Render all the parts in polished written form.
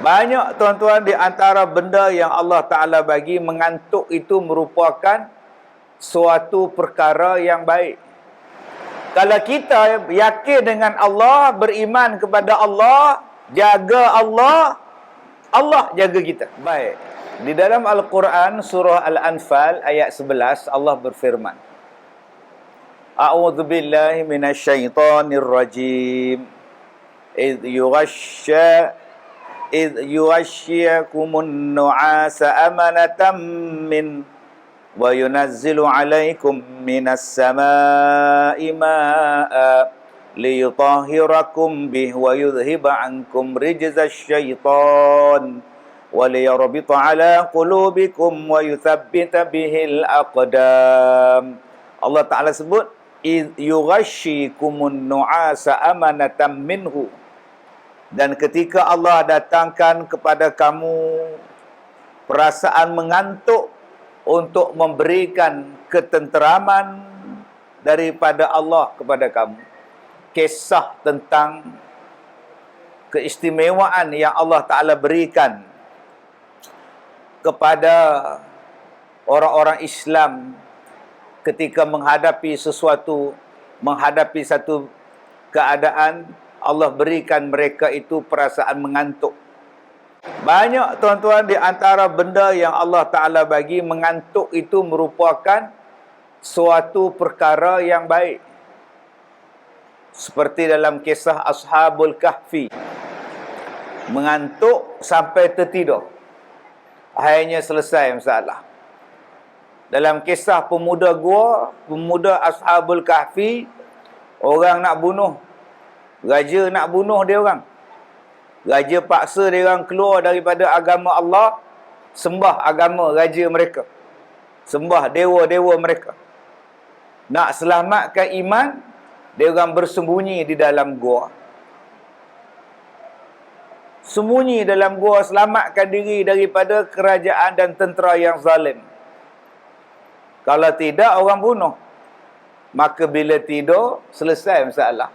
Banyak tuan-tuan di antara benda yang Allah Ta'ala bagi, mengantuk itu merupakan suatu perkara yang baik. Kalau kita yakin dengan Allah, beriman kepada Allah, jaga Allah, Allah jaga kita. Baik. Di dalam Al-Quran, surah Al-Anfal, ayat 11, Allah berfirman, A'udzu billahi minasyaitonir rajim. إذ يغشيكم النعاس أمنة منه وينزل عليكم من السماء ماء ليطهركم به ويذهب عنكم رجز الشيطان وليربط على قلوبكم ويثبت به الأقدام. Allah Ta'ala sebut إذ يغشيكم النعاس أمنة منه. Dan ketika Allah datangkan kepada kamu perasaan mengantuk untuk memberikan ketenteraman daripada Allah kepada kamu. Kisah tentang keistimewaan yang Allah Ta'ala berikan kepada orang-orang Islam ketika menghadapi satu keadaan, Allah berikan mereka itu perasaan mengantuk. Banyak tuan-tuan di antara benda yang Allah Ta'ala bagi, mengantuk itu merupakan suatu perkara yang baik. Seperti dalam kisah Ashabul Kahfi. Mengantuk sampai tertidur. Akhirnya selesai masalah. Dalam kisah pemuda gua, pemuda Ashabul Kahfi, orang nak bunuh. Raja nak bunuh dia orang. Raja paksa dia orang keluar daripada agama Allah, sembah agama raja mereka. Sembah dewa-dewa mereka. Nak selamatkan iman, dia orang bersembunyi di dalam gua. Sembunyi dalam gua, selamatkan diri daripada kerajaan dan tentera yang zalim. Kalau tidak, orang bunuh. Maka bila tidur, selesai masalah.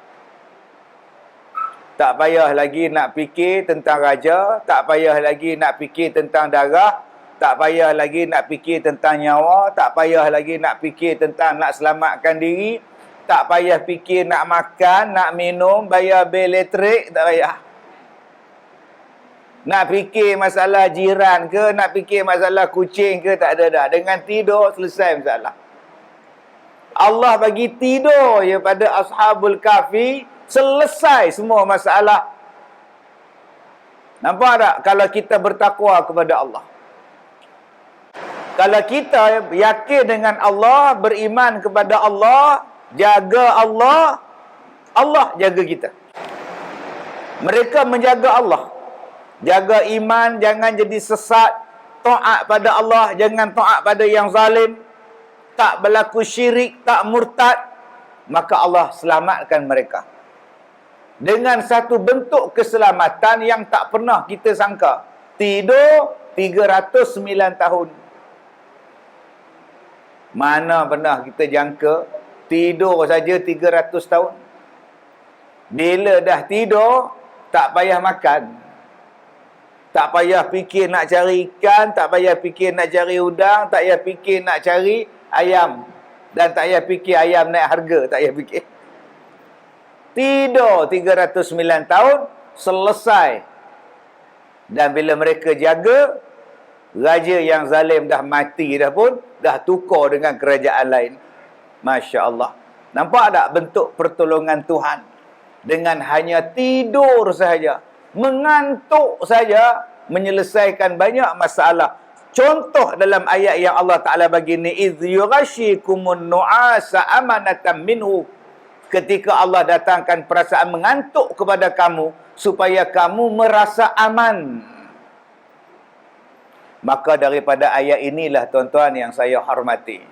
Tak payah lagi nak fikir tentang raja, tak payah lagi nak fikir tentang darah, tak payah lagi nak fikir tentang nyawa, tak payah lagi nak fikir tentang nak selamatkan diri, tak payah fikir nak makan, nak minum, bayar bil elektrik, tak payah. Nak fikir masalah jiran ke, nak fikir masalah kucing ke, tak ada dah. Dengan tidur, selesai masalah. Allah bagi tidur je pada Ashabul Kahfi, selesai semua masalah. Nampak tak? Kalau kita bertakwa kepada Allah. Kalau kita yakin dengan Allah, beriman kepada Allah, jaga Allah, Allah jaga kita. Mereka menjaga Allah. Jaga iman, jangan jadi sesat. Taat pada Allah, jangan taat pada yang zalim. Tak berlaku syirik, tak murtad. Maka Allah selamatkan mereka. Dengan satu bentuk keselamatan yang tak pernah kita sangka. Tidur 309 tahun. Mana pernah kita jangka tidur saja 300 tahun. Bila dah tidur, tak payah makan. Tak payah fikir nak cari ikan, tak payah fikir nak cari udang, tak payah fikir nak cari ayam. Dan tak payah fikir ayam naik harga, tak payah fikir. Tidur 309 tahun, selesai. Dan bila mereka jaga, raja yang zalim dah mati dah pun, dah tukar dengan kerajaan lain. Masya Allah. Nampak tak bentuk pertolongan Tuhan? Dengan hanya tidur sahaja, mengantuk saja, menyelesaikan banyak masalah. Contoh dalam ayat yang Allah Ta'ala bagi ni, إِذْ يُغَشِّيكُمُ النُّعَاسَ أَمَنَةً مِّنْهُ. Ketika Allah datangkan perasaan mengantuk kepada kamu, supaya kamu merasa aman. Maka daripada ayat inilah tuan-tuan yang saya hormati.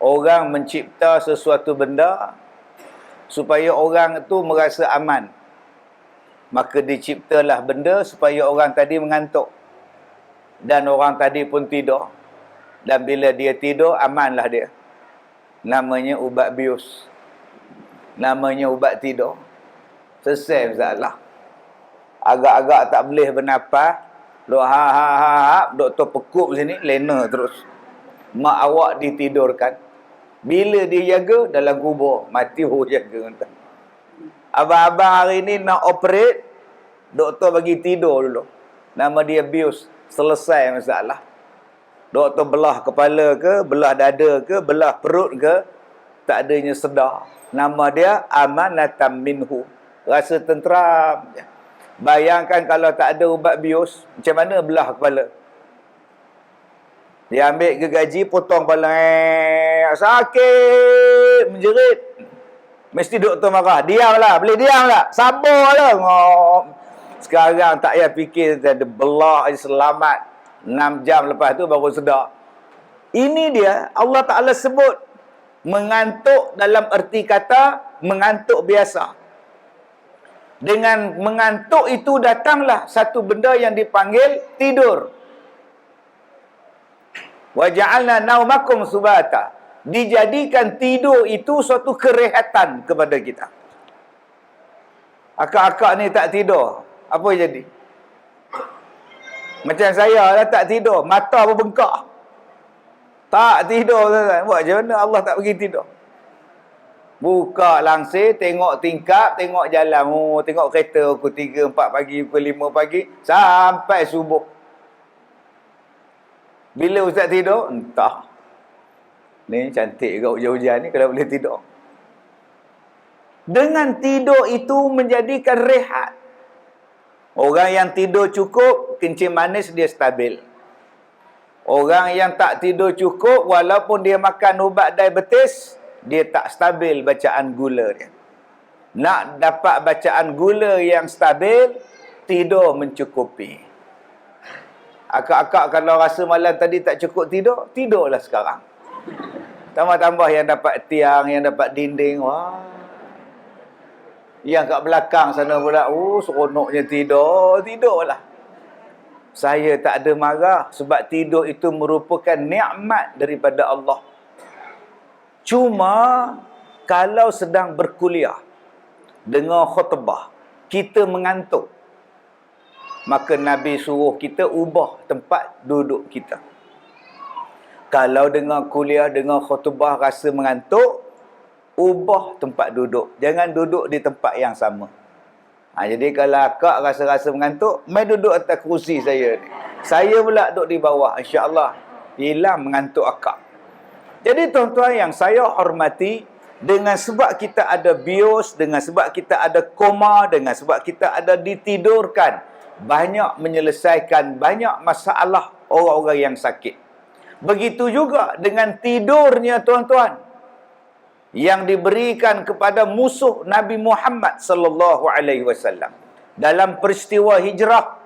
Orang mencipta sesuatu benda, supaya orang itu merasa aman. Maka diciptalah benda supaya orang tadi mengantuk. Dan orang tadi pun tidur. Dan bila dia tidur, amanlah dia. Namanya ubat bius. Namanya ubat tidur. Selesai masalah. Agak-agak tak boleh bernafas. Duk doktor pekup sini, lena terus. Mak awak ditidurkan. Bila dia jaga? Dalam kubur. Mati jaga. Abang-abang hari ni nak operate, doktor bagi tidur dulu. Nama dia bius. Selesai masalah. Doktor belah kepala ke, belah dada ke, belah perut ke, tak adanya sedar. Nama dia amanatan minhu. Rasa tenteram. Bayangkan kalau tak ada ubat bius, macam mana belah kepala? Dia ambil gergaji, potong kepala. Sakit, menjerit. Mesti doktor marah. Diamlah, boleh diam tak? Sabarlah. Sekarang tak payah fikir, ada belah, selamat. 6 jam lepas tu baru sedar. Ini dia, Allah Ta'ala sebut mengantuk dalam erti kata mengantuk biasa. Dengan mengantuk itu datanglah satu benda yang dipanggil tidur. Wa ja'alna naumakum subata. Dijadikan tidur itu suatu kerehatan kepada kita. Akak-akak ni tak tidur, apa jadi? Macam saya lah tak tidur, mata pun bengkak. Tak tidur, buat macam mana Allah tak bagi tidur? Buka langsir, tengok tingkap, tengok jalan. Oh, tengok kereta pukul 3, 4 pagi, pukul 5 pagi, sampai subuh. Bila ustaz tidur? Entah. Ni cantik ke hujan-hujan ni kalau boleh tidur. Dengan tidur itu menjadikan rehat. Orang yang tidur cukup, kencing manis dia stabil. Orang yang tak tidur cukup, walaupun dia makan ubat diabetes, dia tak stabil bacaan gula dia. Nak dapat bacaan gula yang stabil, tidur mencukupi. Akak-akak kalau rasa malam tadi tak cukup tidur, tidurlah sekarang. Tambah-tambah yang dapat tiang, yang dapat dinding. Wah. Yang kat belakang sana pula, seronoknya tidur. Tidurlah. Saya tak ada marah sebab tidur itu merupakan nikmat daripada Allah. Cuma kalau sedang berkuliah dengan khutbah, kita mengantuk, maka Nabi suruh kita ubah tempat duduk kita. Kalau dengan kuliah, dengan khutbah rasa mengantuk, ubah tempat duduk. Jangan duduk di tempat yang sama. Jadi kalau akak rasa-rasa mengantuk, mai duduk atas kerusi saya ni. Saya pula duduk di bawah. InsyaAllah hilang mengantuk akak. Jadi tuan-tuan yang saya hormati, dengan sebab kita ada bios, dengan sebab kita ada koma, dengan sebab kita ada ditidurkan, banyak menyelesaikan banyak masalah orang-orang yang sakit. Begitu juga dengan tidurnya tuan-tuan yang diberikan kepada musuh Nabi Muhammad sallallahu alaihi wasallam dalam peristiwa hijrah,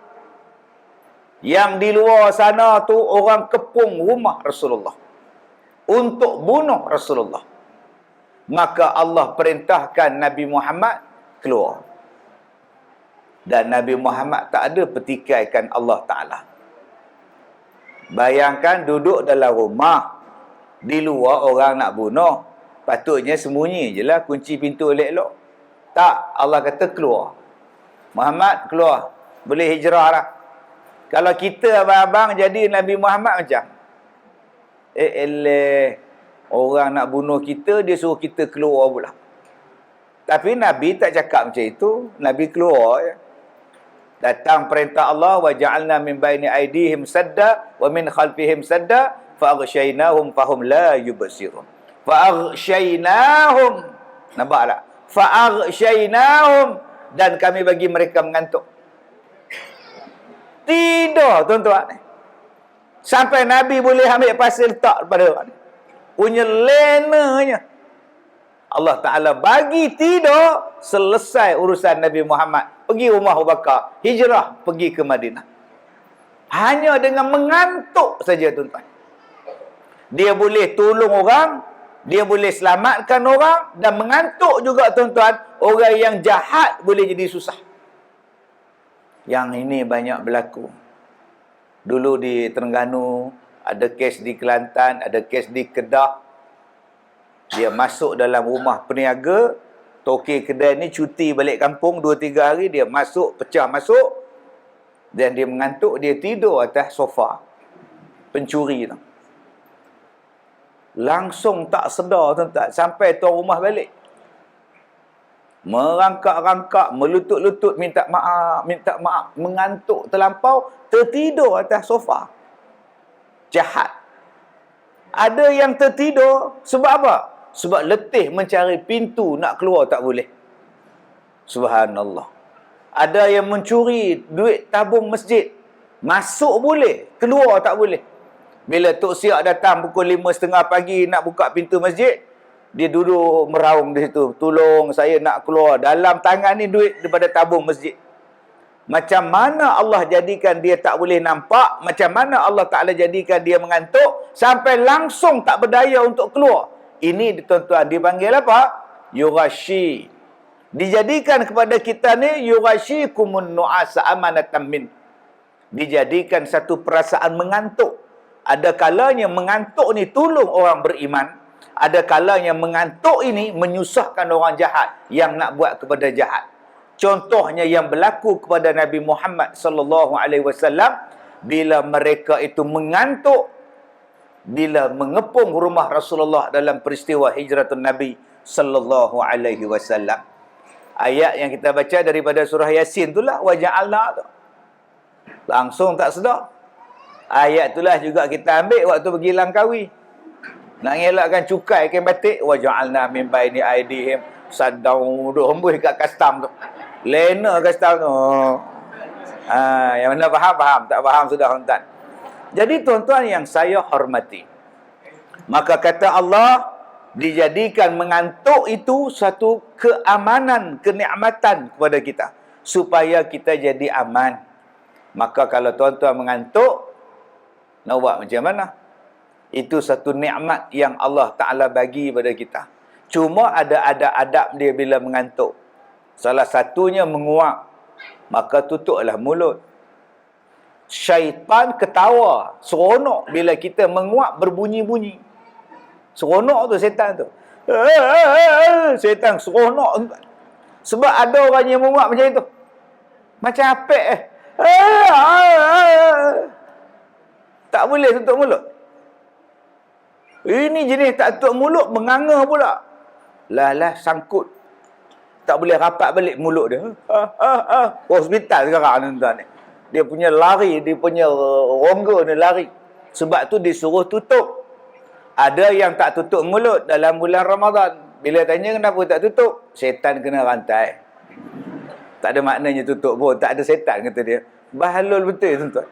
yang di luar sana tu orang kepung rumah Rasulullah untuk bunuh Rasulullah. Maka Allah perintahkan Nabi Muhammad keluar. Dan Nabi Muhammad tak ada petikaikan Allah Ta'ala. Bayangkan duduk dalam rumah, di luar orang nak bunuh, patutnya sembunyi je lah, kunci pintu elok-elok. Tak, Allah kata keluar. Muhammad keluar, boleh hijrah lah. Kalau kita abang-abang jadi Nabi Muhammad macam, orang nak bunuh kita, dia suruh kita keluar pula. Tapi Nabi tak cakap macam itu. Nabi keluar je. Datang perintah Allah, wa ja'alna min baini aydihim sadda wa min khalfihim sadda fa aghshaynahum fahum la yubsirun. Fa aghshaynahum, nampak tak? Fa aghshaynahum, dan kami bagi mereka mengantuk. Tidur tuan-tuan. Sampai Nabi boleh ambil pasir letak pada orang. Punya lenanya. Allah Ta'ala bagi tidur, selesai urusan Nabi Muhammad. Pergi rumah Abu Bakar, hijrah, pergi ke Madinah. Hanya dengan mengantuk saja tuan-tuan. Dia boleh tolong orang, dia boleh selamatkan orang, dan mengantuk juga tuan-tuan, orang yang jahat boleh jadi susah. Yang ini banyak berlaku. Dulu di Terengganu, ada kes di Kelantan, ada kes di Kedah. Dia masuk dalam rumah peniaga, tokey kedai ni cuti balik kampung 2-3 hari, dia masuk, pecah masuk, Dan dia mengantuk, dia tidur atas sofa. Pencuri tu. Langsung tak sedar tuan-tuan. Sampai tuan rumah balik. Merangkak-rangkak, melutut-lutut, minta maaf. Mengantuk terlampau, tertidur atas sofa. Jahat. Ada yang tertidur, sebab apa? Sebab letih mencari pintu, nak keluar tak boleh. Subhanallah. Ada yang mencuri duit tabung masjid. Masuk boleh, keluar tak boleh. Bila Tok Siak datang pukul 5.30 pagi nak buka pintu masjid, dia duduk meraung di situ. Tolong saya nak keluar. Dalam tangan ni duit daripada tabung masjid. Macam mana Allah jadikan dia tak boleh nampak, macam mana Allah Ta'ala jadikan dia mengantuk, sampai langsung tak berdaya untuk keluar. Ini tuan-tuan dipanggil apa? Yughashi. Dijadikan kepada kita ni, yughashikumun nu'asa amanatan min. Dijadikan satu perasaan mengantuk. Ada kalanya mengantuk ni tolong orang beriman. Ada kalanya mengantuk ini menyusahkan orang jahat yang nak buat kepada jahat. Contohnya yang berlaku kepada Nabi Muhammad sallallahu alaihi wasallam bila mereka itu mengantuk bila mengepung rumah Rasulullah dalam peristiwa hijratun Nabi sallallahu alaihi wasallam. Ayat yang kita baca daripada surah Yasin itulah waja'alna tu. Langsung tak sedar. Ayat itulah juga kita ambil waktu pergi Langkawi. Nak ngelakkan cukai kain batik, waja'alna min baini aidihim saddau, duk hembus kat custom tu. Lena custom tu. Yang mana faham, tak faham sudah tuan-tuan. Jadi tuan-tuan yang saya hormati, maka kata Allah, dijadikan mengantuk itu satu keamanan, kenikmatan kepada kita supaya kita jadi aman. Maka kalau tuan-tuan mengantuk, nak buat macam mana? Itu satu nikmat yang Allah Ta'ala bagi pada kita. Cuma ada adab dia bila mengantuk. Salah satunya menguap. Maka tutuplah mulut. Syaitan ketawa, seronok bila kita menguap berbunyi-bunyi. Seronok tu setan tu. Setan seronok. Sebab ada orang yang menguap macam itu. Macam apek tak boleh tutup mulut. Ini jenis tak tutup mulut, menganga pula. Lah sangkut. Tak boleh rapat balik mulut dia. Hospital sekarang tuan-tuan ni. Dia punya lari, dia punya rongga ni lari. Sebab tu disuruh tutup. Ada yang tak tutup mulut dalam bulan Ramadan. Bila tanya kenapa tak tutup, setan kena rantai. Tak ada maknanya tutup pun. Tak ada setan kata dia. Bahalul betul tuan-tuan.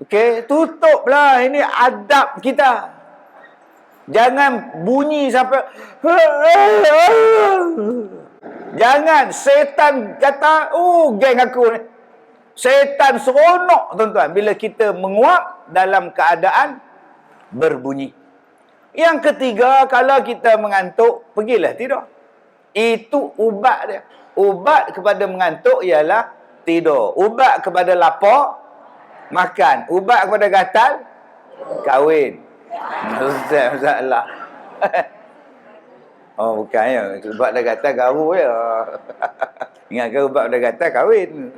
Okey, tutuplah. Ini adab kita. Jangan bunyi sampai jangan setan kata, geng aku ni. Setan seronok tuan-tuan bila kita menguap dalam keadaan berbunyi. Yang ketiga, kalau kita mengantuk, pergilah tidur. Itu ubat dia. Ubat kepada mengantuk ialah tidur. Ubat kepada lapar, makan. Ubat kepada gatal, kahwin. Masalah. Oh bukan ya. Ubat dah gatal garu je. Ingatkan ubat dah gatal kahwin.